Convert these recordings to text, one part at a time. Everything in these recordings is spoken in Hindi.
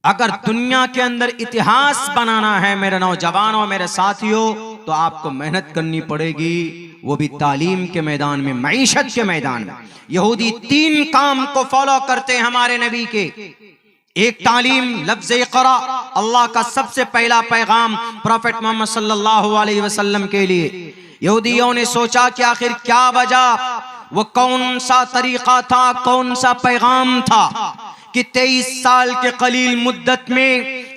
अगर दुनिया के अंदर इतिहास बनाना है मेरे नौजवानों, मेरे साथियों, तो आपको मेहनत करनी पड़ेगी, वो भी तालीम के मैदान में, मईशत के मैदान में। यहूदी 3 काम को फॉलो करते हैं हमारे नबी के। एक तालीम, लफ्ज़ इक़रा, अल्लाह का सबसे पहला पैगाम प्रॉफेट मोहम्मद सल्लल्लाहु अलैहि वसल्लम के लिए। यहूदियों ने सोचा कि आखिर क्या वजह, वो कौन सा तरीका था, कौन सा पैगाम था कि 23 साल के कलील मुद्दत में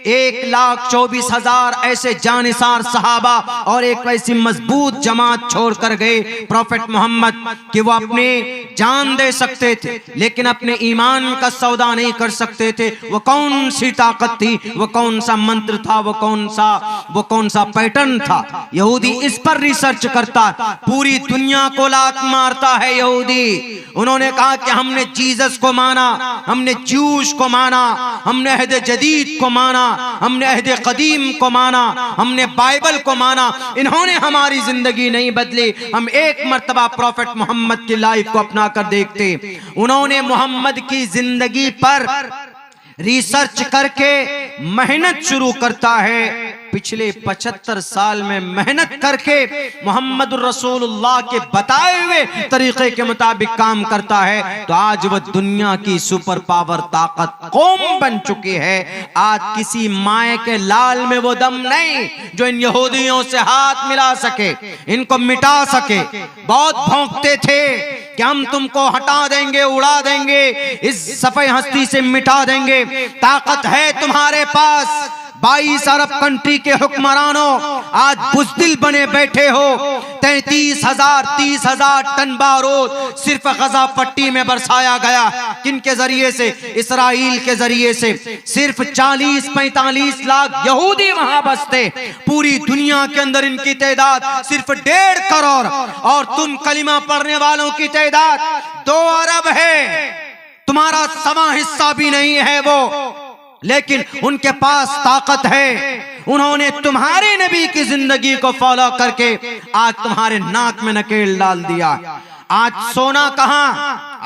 1,24,000 ऐसे जानिसार सहाबा और एक ऐसी मजबूत जमात छोड़ कर गए प्रॉफेट मोहम्मद कि वो अपने जान दे सकते थे लेकिन अपने ईमान का सौदा नहीं कर सकते थे। वो कौन सी ताकत थी, वो कौन सा मंत्र था, वो कौन सा पैटर्न था। यहूदी इस पर रिसर्च करता, पूरी दुनिया को लात मारता है यहूदी। उन्होंने कहा कि हमने जीसस को माना, हमने ज्यूस को माना, हमने अहद जदीद को माना, हमने अहद कदीम को माना, हमने बाइबल को माना, इन्होंने हमारी जिंदगी नहीं बदली। हम एक मर्तबा प्रॉफेट मोहम्मद की लाइफ को अपना कर देखते। उन्होंने मोहम्मद की जिंदगी पर रिसर्च करके मेहनत शुरू करता है। पिछले 75 साल में मेहनत करके मोहम्मद रसूलुल्लाह के बताए हुए तरीके के मुताबिक काम करता है, तो आज वह दुनिया की सुपर पावर ताकत कौम बन चुकी है। आज किसी माए के लाल में वो दम नहीं जो इन यहूदियों से हाथ मिला सके, इनको मिटा सके। बहुत भौंकते थे कि हम तुमको हटा देंगे, उड़ा देंगे, इस सफे हस्ती से मिटा देंगे। ताकत है तुम्हारे पास। 22 अरब कंट्री के हुक्मरानों आज बुज़दिल बने बैठे हो। 30,000 टन बारूद सिर्फ गजा पट्टी में बरसाया गया। किनके जरिए से? इसराइल के जरिए से। सिर्फ 40-45 लाख यहूदी वहां बसते। पूरी दुनिया के अंदर इनकी तादाद सिर्फ 1.5 करोड़ और तुम कलिमा पढ़ने वालों की तादाद 2 अरब है। तुम्हारा सवा हिस्सा भी नहीं है वो, लेकिन उनके पास ताकत है। उन्होंने तुम्हारे नबी की जिंदगी को फॉलो करके आज तुम्हारे नाक में नकेल डाल दिया। आज सोना कहां?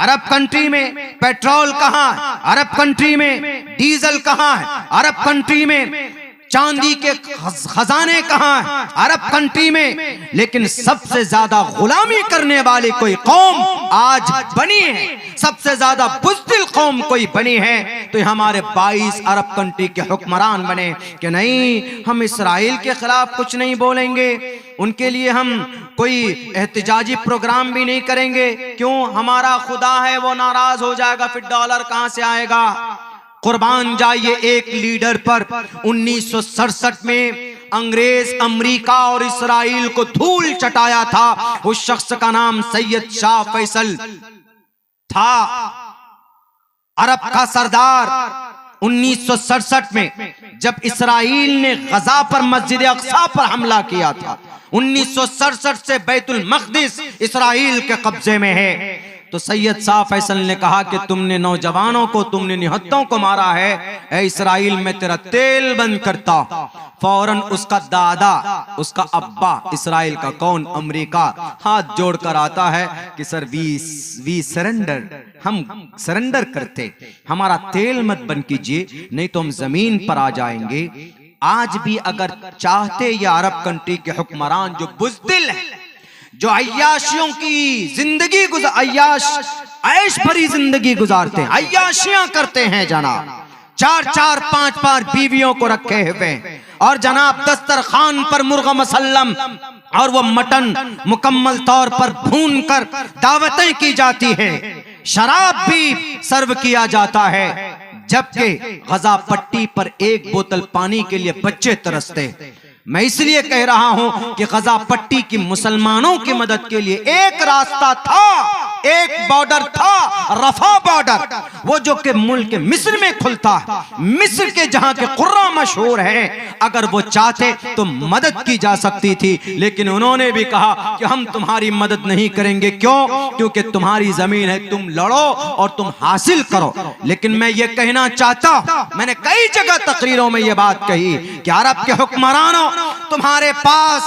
अरब कंट्री में। पेट्रोल कहां? अरब कंट्री में। डीजल कहां है? अरब कंट्री में। चांदी के खजाने कहां है? अरब कंट्री में। लेकिन सबसे ज्यादा गुलामी करने वाली कोई कौम आज बनी है, सबसे ज्यादा बुज़दिल कौम कोई बनी है, तो हमारे 22 अरब कंट्री के हुक्मरान बने कि नहीं, हम इसराइल के खिलाफ कुछ नहीं बोलेंगे, उनके लिए हम कोई एहतजाजी प्रोग्राम भी नहीं करेंगे। क्यों? हमारा खुदा है, वो नाराज हो जाएगा, फिर डॉलर कहां से आएगा। कुर्बान जाइए एक लीडर पर। 1967 में अंग्रेज अमेरिका और इसराइल को धूल चटाया था। उस शख्स का नाम सैयद शाह फैसल था, अरब का सरदार। 1967 में जब इसराइल ने गजा पर, मस्जिद अक्सा पर हमला किया था, 1967 से बैतुल मक़दिस इसराइल के कब्जे में है। तो सैयद शाह फैसल ने कहा कि तुमने नौजवानों को, तुमने निहत्तों को मारा है, ऐ इसराइल में तेरा तेल बंद करता। फौरन उसका दादा, उसका अब्बा, इसराइल का कौन? अमेरिका, हाथ जोड़कर आता है कि सर वी सरेंडर, हम सरेंडर करते, हमारा तेल मत बंद कीजिए, नहीं तो हम जमीन पर आ जाएंगे। आज भी अगर चाहते ये अरब कंट्री के हुक्मरान जो बुज़दिल है, जो अय्याशियों की जिंदगी ऐश भरी जिंदगी गुजारते हैं, अय्याशियां करते हैं जनाब, 4-4, 5-5 बीवियों को रखे हुए, और जनाब दस्तरखान पर मुर्गा मसल्लम और वो मटन मुकम्मल तौर पर भून कर दावतें की जाती हैं, शराब भी सर्व किया जाता है, जबकि गजा पट्टी पर एक बोतल पानी के लिए बच्चे तरसते। मैं इसलिए कह रहा हूं कि गजा पट्टी की मुसलमानों की मदद के लिए एक रास्ता था, एक बॉर्डर था, रफा बॉर्डर, वो जो कि मुल्क मिस्र में खुलता है। मिस्र के जहां के कुर्रा मशहूर है, अगर वो चाहते तो मदद की जा सकती थी, लेकिन उन्होंने भी कहा कि हम तुम्हारी मदद नहीं करेंगे। क्यों? क्योंकि तुम्हारी जमीन है, तुम लड़ो और तुम हासिल करो। लेकिन मैं ये कहना चाहता, मैंने कई जगह तकरीरों में ये बात कही कि अरब के हुक्मरानों, तुम्हारे पास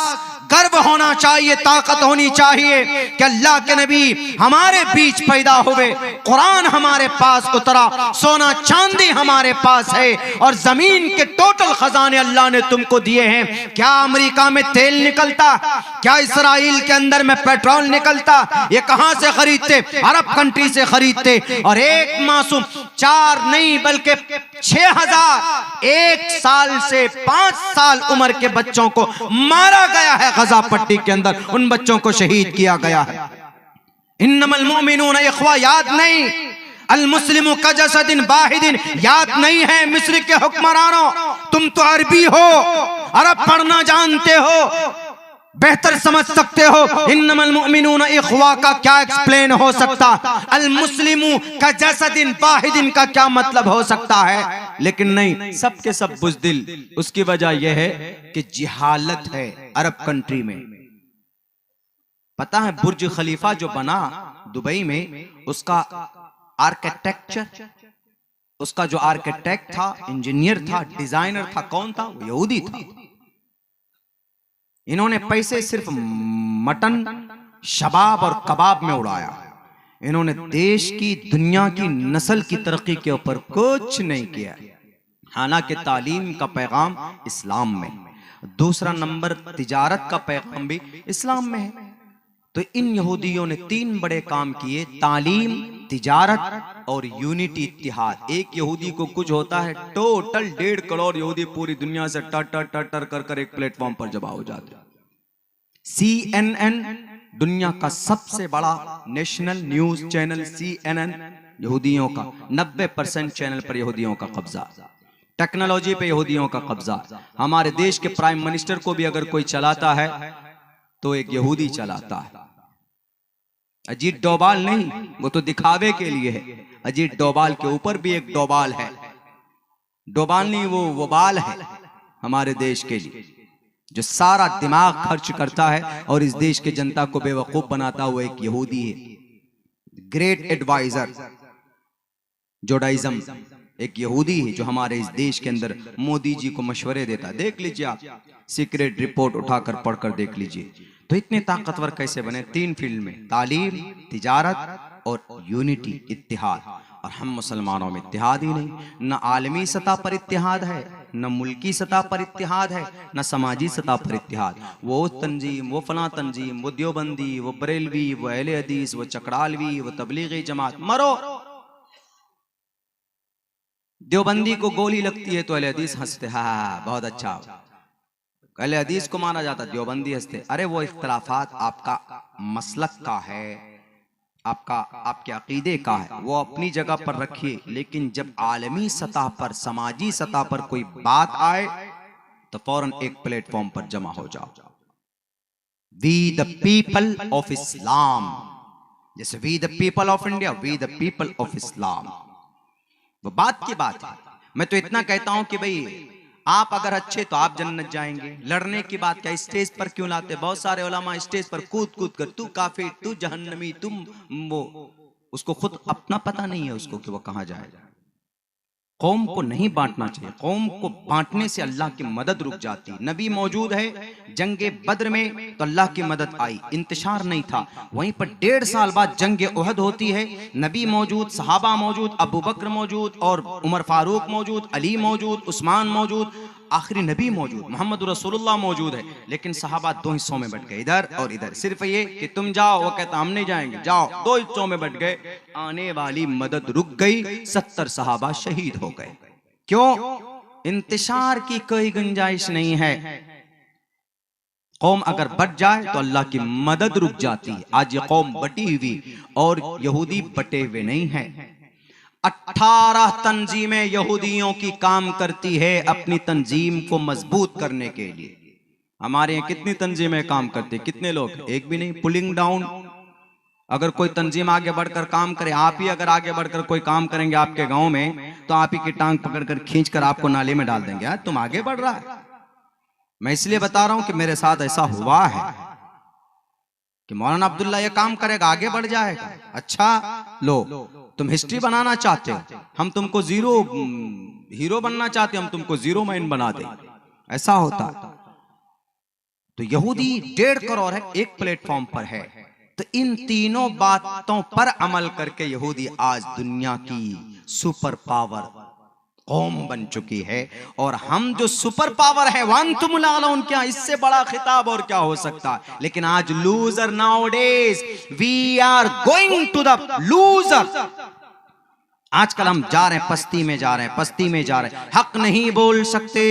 गर्व होना चाहिए, ताकत होनी चाहिए कि अल्लाह के नबी हमारे बीच पैदा हुए, कुरान हमारे पास उतरा, सोना चांदी हमारे पास है और जमीन के टोटल खजाने अल्लाह ने तुमको दिए हैं। क्या अमेरिका में तेल निकलता? क्या इसराइल के अंदर में पेट्रोल निकलता? ये कहां से खरीदते? अरब कंट्री से खरीदते। और एक मासूम 4 नहीं बल्कि 6000 1 साल से 5 साल उम्र के बच्चों को मारा गया है गजा पट्टी के अंदर, उन बच्चों को शहीद किया गया है। इन्नमल मुमिनूना इख्वा याद नहीं, अल मुस्लिमु कजसदिन वाहिदिन याद नहीं है? मिस्र के हुक्मरानों, तुम तो अरबी हो, अरब पढ़ना जानते हो, बेहतर समझ सकते हो। इन्नमल मुमिनूना इख्वा का क्या एक्सप्लेन हो सकता? अल मुस्लिमु कजसदिन वाहिदिन का क्या मतलब हो सकता है? लेकिन नहीं, सबके सब बुज़दिल। उसकी वजह यह है कि जिहालत है अरब कंट्री में। पता है बुर्ज खलीफा जो बना दुबई में, उसका आर्किटेक्चर, उसका जो आर्किटेक्ट था, इंजीनियर था, डिजाइनर था, कौन था? वो यहूदी था। इन्होंने पैसे सिर्फ मटन, शबाब और कबाब में उड़ाया। इन्होंने देश की, दुनिया की नस्ल की तरक्की के ऊपर कुछ नहीं किया। हालांकि तालीम का पैगाम इस्लाम में, दूसरा नंबर तिजारत का पैगाम भी इस्लाम में है। तो इन यहूदियों ने 3 बड़े काम किए, तालीम, तिजारत और यूनिटी, इत्तिहाद। एक यहूदी को कुछ होता है, टोटल 1.5 करोड़ यहूदी पूरी दुनिया से टर कर एक प्लेटफॉर्म पर जमा हो जाते। CNN दुनिया का सबसे बड़ा नेशनल न्यूज चैनल, CNN यहूदियों का 90% चैनल पर यहूदियों का कब्जा, टेक्नोलॉजी पे यहूदियों का कब्जा। हमारे देश के प्राइम मिनिस्टर को भी अगर कोई चलाता है तो एक यहूदी चलाता है। अजीत डोभाल नहीं, वो तो दिखावे के लिए है। अजीत डोभाल के ऊपर भी एक डोभाल है। डोभाल नहीं, वो बाल है हमारे देश के लिए, जो सारा दिमाग खर्च करता है और इस देश के जनता को बेवकूफ बनाता हुआ एक यहूदी है। ग्रेट एडवाइजर जोडाइज्म एक यहूदी है जो हमारे इस देश के अंदर मोदी जी को मशवरे देता है। देख लीजिए आप, सीक्रेट रिपोर्ट उठाकर पढ़कर देख लीजिए। तो इतने ताकतवर कैसे बने? 3 फील्ड में, तालीम, तिजारत और यूनिटी, इत्तिहाद। और हम मुसलमानों में इत्तिहाद ही नहीं। न आलमी सतह पर इत्तिहाद है, न मुल्की सतह पर इत्तिहाद है, न समाजी सतह पर इत्तिहाद। वो तंजीम, वो फला तंजीम, वो देवबंदी, वो बरेलवी, वो अहले हदीस, वो चकड़ालवी, वो तबलीगी जमात, मरो। देवबंदी को गोली लगती है तो अहले हदीस हंसते, हाँ बहुत अच्छा, अहले हदीस को माना जाता, देवबंदी हंसते। अरे वो इख्तलाफात आपका मसलक का है, आपके अकीदे का है, वो अपनी जगह पर रखिए। लेकिन जब आलमी सतह पर, समाजी सतह पर कोई बात आए तो फौरन एक प्लेटफॉर्म पर जमा हो जाओ। We the people of Islam, जैसे we the people of India, we the people of Islam, वो बात की बात है। मैं तो इतना कहता हूं कि भाई आप अगर अच्छे तो आप जन्नत जाएंगे। लड़ने की बात क्या, स्टेज पर क्यों लाते? बहुत सारे उलमा स्टेज पर कूद कूद कर, तू काफिर, तू जहन्नमी, तुम वो, उसको खुद अपना पता नहीं है उसको कि वो कहां जाएगा। कौम को नहीं बांटना चाहिए, कौम को बांटने से अल्लाह की मदद रुक जाती। नबी मौजूद है जंगे बद्र में तो अल्लाह की मदद आई, इंतशार नहीं था। वहीं पर 1.5 साल बाद जंगे उहद होती है, नबी मौजूद, सहाबा मौजूद, अबू बकर मौजूद और उमर फारूक मौजूद, अली मौजूद, उस्मान मौजूद, आखिरी नबी मौजूद, मोहम्मद रसूलुल्लाह मौजूद है। लेकिन सहाबा 2 हिस्सों में बट गए, इधर और इधर। सिर्फ ये कि तुम जाओ, वो कहता हम नहीं जाएंगे, जाओ। 2 हिस्सों में बट गए, आने वाली मदद रुक गई, 70 सहाबा शहीद हो गए। क्यों? इंतशार की कोई गुंजाइश नहीं है। कौम अगर बट जाए तो अल्लाह की मदद रुक जाती है। आज ये कौम बटी हुई और यहूदी बटे हुए नहीं है। 18 तंजीमें यहूदियों की काम करती है अपनी तंजीम को मजबूत करने के लिए। हमारे यहाँ कितनी तंजीमें काम करती, कितने लोग? एक भी नहीं। पुलिंग डाउन, अगर कोई तंजीम आगे बढ़कर काम करे, आप ही अगर आगे बढ़कर कोई काम करेंगे आपके गांव में तो आप ही की टांग पकड़कर खींचकर आपको नाले में डाल देंगे। तुम आगे बढ़ रहा है। मैं इसलिए बता रहा हूं कि मेरे साथ ऐसा हुआ है कि मौलाना अब्दुल्ला ये काम करेगा, आगे बढ़ जाएगा। अच्छा लो, तुम हिस्ट्री बनाना चाहते हो, हम तुमको जीरो हीरो बनना चाहते हो, हम तुमको जीरो मैन बना दें। ऐसा होता। तो यहूदी 1.5 करोड़ है, एक प्लेटफॉर्म पर है। तो इन तीनों बातों पर अमल करके यहूदी आज दुनिया की सुपर पावर कौम बन चुकी है। और हम जो सुपर पावर है वंतुमुल आलौन, क्या इससे बड़ा खिताब और क्या हो सकता है। लेकिन आज loser nowadays, we are going to the loser. आजकल हम जा रहे हैं पस्ती में, जा रहे हैं पस्ती में जा रहे हैं। हक नहीं बोल सकते,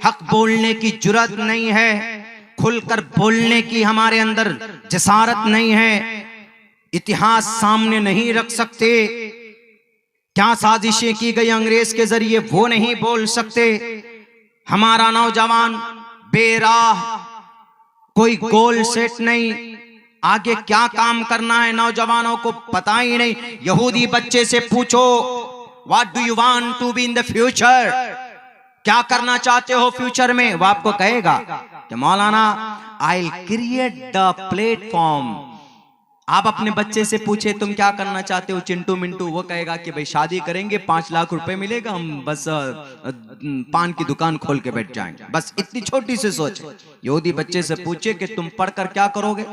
हक बोलने की जुर्रत नहीं है, खुलकर बोलने की हमारे अंदर जसारत नहीं है, इतिहास सामने नहीं रख सकते, क्या साजिशें की गई अंग्रेज के जरिए वो नहीं बोल सकते। हमारा नौजवान बेराह, कोई गोल सेट नहीं, आगे क्या काम करना है नौजवानों को पता ही नहीं। यहूदी बच्चे से पूछो what do you want to be in the future, क्या करना चाहते हो फ्यूचर में, वो आपको कहेगा कि मौलाना I will create the platform. आप अपने बच्चे से पूछे तुम क्या करना चाहते हो चिंटू मिंटू, वो कहेगा कि भाई शादी करेंगे, 5 लाख रुपए मिलेगा, हम बस पान की दुकान खोल के बैठ जाएंगे। बस इतनी छोटी सी सोच। यहूदी बच्चे से पूछे कि तुम पढ़कर क्या करोगे,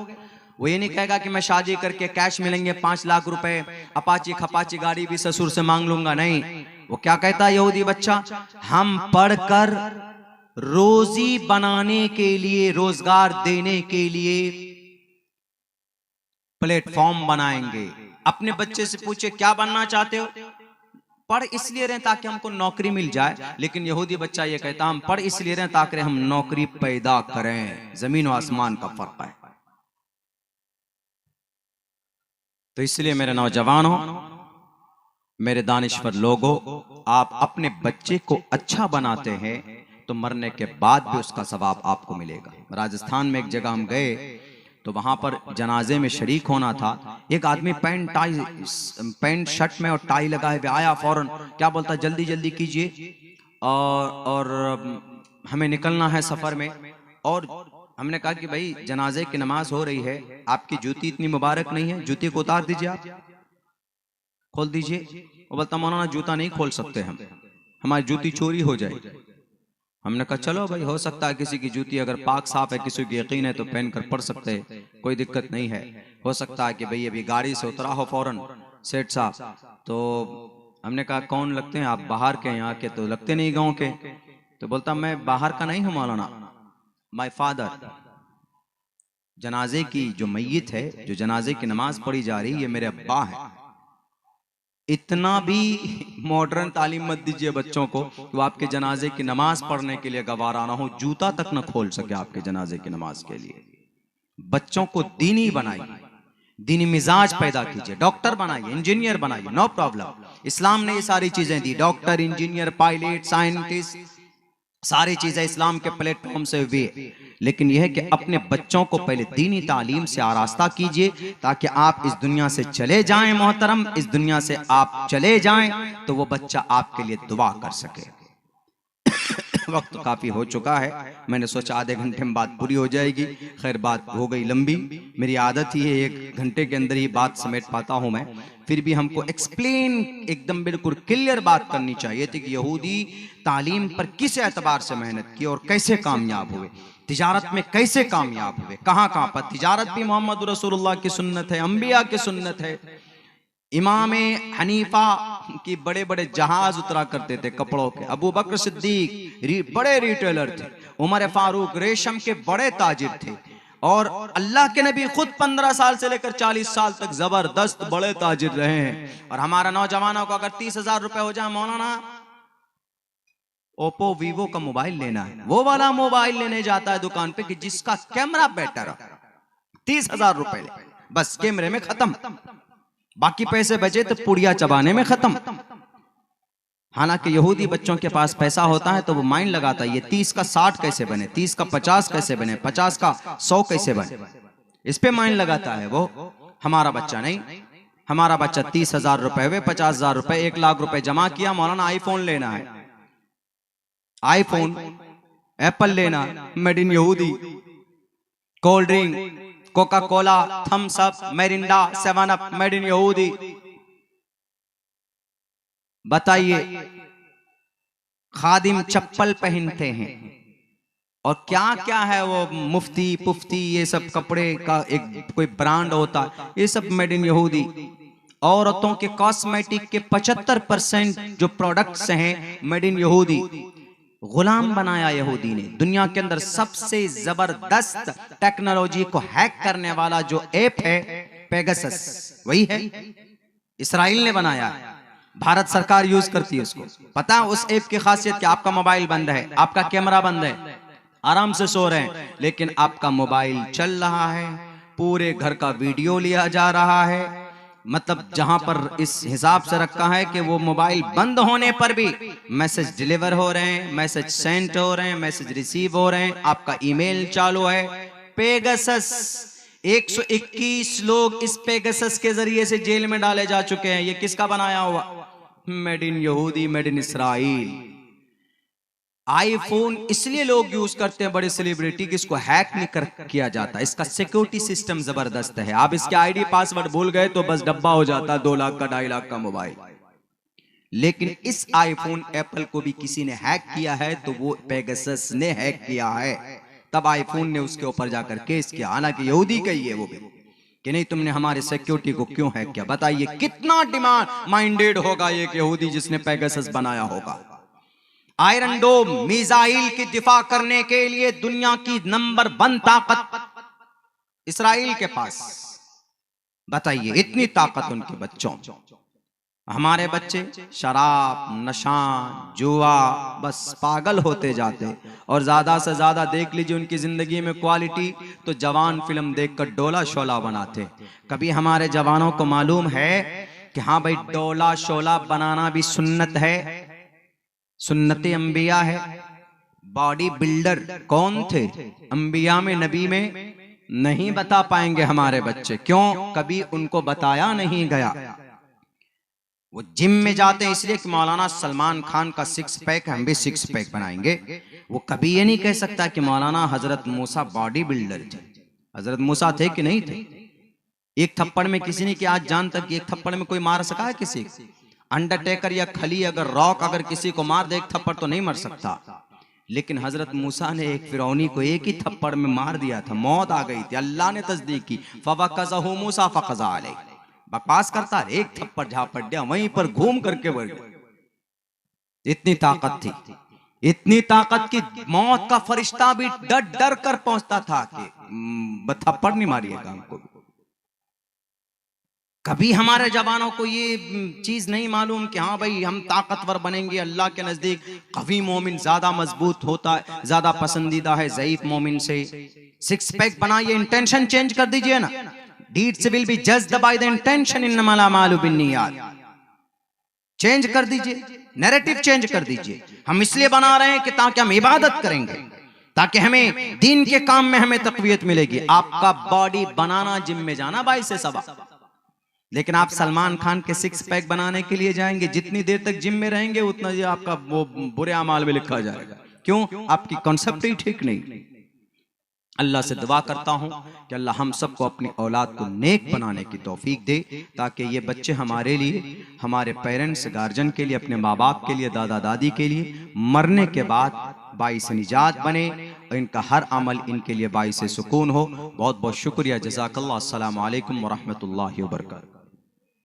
वो ये नहीं कहेगा कि मैं शादी करके कैश मिलेंगे 5 लाख रुपए, अपाची खपाची गाड़ी भी ससुर से मांग लूंगा। नहीं, वो क्या कहता है यहूदी बच्चा, हम पढ़कर रोजी बनाने के लिए, रोजगार देने के लिए प्लेटफॉर्म बनाएंगे। अपने बच्चे से पूछे क्या बनना चाहते हो, पढ़ इसलिए रहे ताकि हमको नौकरी मिल जाए। लेकिन यहूदी बच्चा ये कहता हम पढ़ इसलिए रहे ताकि हम नौकरी पैदा करें। जमीन और आसमान का फर्क है। तो इसलिए मेरे नौजवानों, मेरे दानिश्वर लोगों, आप अपने बच्चे को अच्छा बनाते हैं तो मरने के बाद भी उसका सवाब आपको मिलेगा। राजस्थान में एक जगह हम गए तो वहां पर जनाजे में शरीक होना था। एक आदमी पैंट शर्ट में और टाई लगाए हुए आया, फौरन क्या बोलता, जल्दी जल्दी कीजिए और हमें निकलना है सफर में। और हमने कहा कि भाई जनाजे की नमाज हो रही है, आपकी जूती इतनी मुबारक नहीं है, जूती को उतार दीजिए, आप खोल दीजिए। वो बोलता मौलाना जूता नहीं खोल सकते हम, हमारी जूती चोरी हो जाएगी। हमने कहा चलो भाई, हो सकता है किसी की जूती अगर पाक साफ है, किसी की यकीन है तो पहन कर पढ़ सकते हैं, कोई दिक्कत नहीं है। हो सकता है कि भाई अभी गाड़ी से उतरा हो फौरन सेठ साहब। तो हमने कहा कौन लगते हैं आप, बाहर के, यहाँ के तो लगते नहीं गांव के। तो बोलता मैं बाहर का नहीं हूँ मौलाना, माय फादर। जनाजे की जो मैयत है, जो जनाजे की नमाज पढ़ी जा रही है, ये मेरे अब्बा है। इतना भी मॉडर्न तालीम मत दीजिए बच्चों को तो आपके जनाजे की नमाज पढ़ने के लिए गवारा ना हो, जूता तक न खोल सके आपके जनाजे की नमाज के लिए। बच्चों को दीनी बनाइए, दीनी मिजाज पैदा कीजिए, डॉक्टर बनाइए, इंजीनियर बनाइए, नो प्रॉब्लम। इस्लाम ने ये सारी चीजें दी, डॉक्टर, इंजीनियर, पायलट, साइंटिस्ट, सारी चीजें इस्लाम के प्लेटफॉर्म से हुई। लेकिन यह है कि अपने बच्चों को पहले दीनी तालीम से आरास्ता कीजिए ताकि आप इस दुनिया से चले जाएं मोहतरम, इस दुनिया से आप चले जाएं तो वो बच्चा आपके लिए दुआ कर सके। वक्त काफी हो चुका है, मैंने सोचा आधे घंटे में बात पूरी हो जाएगी। खैर बात हो गई लंबी, मेरी आदत ही है 1 घंटे के अंदर ही बात समेट पाता हूं मैं। फिर भी हमको एक्सप्लेन एकदम बिल्कुल क्लियर बात करनी चाहिए थी कि यहूदी तालीम पर किस एतबार से मेहनत की और कैसे कामयाब हुए, तिजारत में कैसे कामयाब हुए, कहां कहां पर। तिजारत भी मोहम्मद रसूलुल्लाह की सुन्नत है, अंबिया की सुन्नत है। इमाम हनीफा की बड़े बड़े जहाज उतरा करते थे कपड़ों के। अबू बकर सिद्दीक बड़े रिटेलर थे। उमर फारूक रेशम के बड़े ताजिर थे। और अल्लाह के नबी खुद 15 साल से लेकर 40 साल तक जबरदस्त बड़े ताजिर रहे हैं। और हमारा नौजवानों को अगर 30,000 रुपए हो जाए, मौलाना ओप्पो वीवो का मोबाइल लेना है, वो वाला मोबाइल लेने जाता है दुकान पे कि जिसका कैमरा बेटर हो, 30,000 रुपए ले, बस कैमरे में खत्म, बाकी पैसे बचे तो पुड़िया चबाने में खत्म। हालांकि यहूदी बच्चों के पास पैसा होता है तो वो माइंड लगाता है ये 30 का 60 कैसे बने, 30 का 50 कैसे बने, 50 का 100 कैसे बने, इस पे माइंड लगाता है वो। हमारा बच्चा नहीं, हमारा बच्चा 30,000 रुपए हुए, 50,000 रुपए, 1 लाख रुपए जमा किया, मौलाना आईफोन लेना है, आईफोन, एप्पल लेना, मेड इन यहूदी, cold drink, Coca Cola, Thums Up, Mirinda, 7 up, made in यहूदी। बताइए, खादिम चप्पल पहनते हैं, और क्या क्या है वो मुफ्ती पुफ्ती, ये सब कपड़े का एक कोई ब्रांड होता है, ये सब मेड इन यहूदी। औरतों के कॉस्मेटिक के 75% जो प्रोडक्ट्स हैं मेड इन यहूदी। गुलाम बनाया यहूदी ने। दुनिया के अंदर सबसे जबरदस्त टेक्नोलॉजी को हैक करने वाला जो ऐप है पेगासस, वही है, इसराइल ने बनाया है। भारत सरकार यूज करती है उसको। पता है उस ऐप की खासियत कि आपका मोबाइल बंद है, आपका कैमरा बंद है, आराम से सो रहे हैं, लेकिन आपका मोबाइल चल रहा है, पूरे घर का वीडियो लिया जा रहा है। मतलब जहां पर इस हिसाब से रखा है कि वो मोबाइल बंद होने पर भी मैसेज डिलीवर हो रहे हैं, मैसेज सेंड हो रहे हैं, मैसेज रिसीव हो रहे हैं, आपका ईमेल चालू है। पेगासस 121 लोग इस पेगासस के जरिए से जेल में डाले जा चुके हैं। ये किसका बनाया हुआ? मेड इन यहूदी, मेड इन इसराइल। आईफोन इसलिए लोग यूज करते हैं बड़े सेलिब्रिटी की इसको हैक नहीं किया जाता। इसका सिक्योरिटी सिस्टम जबरदस्त है। आप इसके आईडी पासवर्ड भूल गए तो बस डब्बा हो जाता 2 लाख का 2.5 लाख का मोबाइल। लेकिन इस आईफोन एप्पल को भी किसी ने हैक किया है तो वो पेगासस ने हैक किया है। तब आईफोन ने उसके ऊपर जाकर केस किया, हालांकि यहूदी का ही है वो भी, कि नहीं तुमने हमारे सिक्योरिटी को क्यों हैक किया। बताइए कितना डिमांड माइंडेड होगा ये यहूदी जिसने पेगासस बनाया होगा। आयरन डोम मिसाइल की दिफा करने के लिए दुनिया की नंबर 1 ताकत इसराइल के पास। बताइए इतनी ताकत उनके बच्चों। हमारे बच्चे शराब, नशा, जुआ, बस पागल होते जाते। और ज्यादा से ज्यादा देख लीजिए उनकी जिंदगी में क्वालिटी तो जवान फिल्म देखकर डोला शोला बनाते। कभी हमारे जवानों को मालूम है कि हाँ भाई डोला शोला बनाना भी सुन्नत है, सुन्नत अंबिया है। बॉडी बिल्डर कौन थे अंबिया में, नबी में? नहीं बता पाएंगे हमारे बच्चे। क्यों? कभी उनको बताया नहीं गया। वो जिम में जाते हैं इसलिए कि मौलाना सलमान खान का 6 पैक, हम भी 6 पैक बनाएंगे। वो कभी ये नहीं कह सकता कि मौलाना हजरत मूसा बॉडी बिल्डर थे। हजरत मूसा थे कि नहीं थे? एक थप्पड़ में किसी ने, कि आज जान तक एक थप्पड़ में कोई मार सका है किसी? अंडरटेकर या खली अगर रॉक अगर किसी को मार दे एक थप्पड़ तो नहीं मर सकता। लेकिन हजरत मूसा ने एक फिरौनी को एक ही थप्पड़ में मार दिया था, मौत आ गई थी। अल्लाह ने तस्दीक की, फवक़ज़हु मूसा फ़क़ज़ा अलैहि। बकवास करता है, एक थप्पड़ झापड़ दिया, वहीं पर घूम करके बढ़ गया। इतनी ताकत थी, इतनी ताकत की मौत का फरिश्ता भी डर डर कर पहुंचता था कि थप्पड़ नहीं मारिएगा हमको। कभी हमारे जवानों को ये चीज नहीं मालूम कि हाँ भाई हम ताकतवर बनेंगे। अल्लाह के नजदीक कवी मोमिन ज्यादा मजबूत होता है, ज्यादा पसंदीदा है ज़ईफ मोमिन से। 6 पैक बनाइए, इंटेंशन चेंज कर दीजिए ना। Deeds will be judged by the intention, इन्नमल अमालु बिन्नियात। चेंज कर दीजिए, नैरेटिव चेंज कर दीजिए। हम इसलिए बना रहे हैं कि ताकि हम इबादत करेंगे, ताकि हमें दीन के काम में हमें तक़वियत मिलेगी। आपका बॉडी बनाना जिम में जाना बाइस से सबा, लेकिन आप सलमान खान के 6 पैक बनाने के लिए जाएंगे, जितनी देर तक जिम में रहेंगे उतना ही आपका वो बुरे अमाल में लिखा जाएगा। क्यों? आपकी कॉन्सेप्ट ही ठीक नहीं। अल्लाह से दुआ करता हूं कि अल्लाह हम सबको अपनी औलाद को नेक बनाने की तौफीक दे, ताकि ये बच्चे हमारे लिए, हमारे पेरेंट्स गार्जियन के लिए, अपने माँ बाप के लिए, दादा दादी के लिए मरने के बाद बाइस निजात बने और इनका हर अमल इनके लिए बाइस सुकून हो। बहुत बहुत शुक्रिया। जज़ाकल्लाह। अस्सलामु अलैकुम व रहमतुल्लाहि व बरकातहू।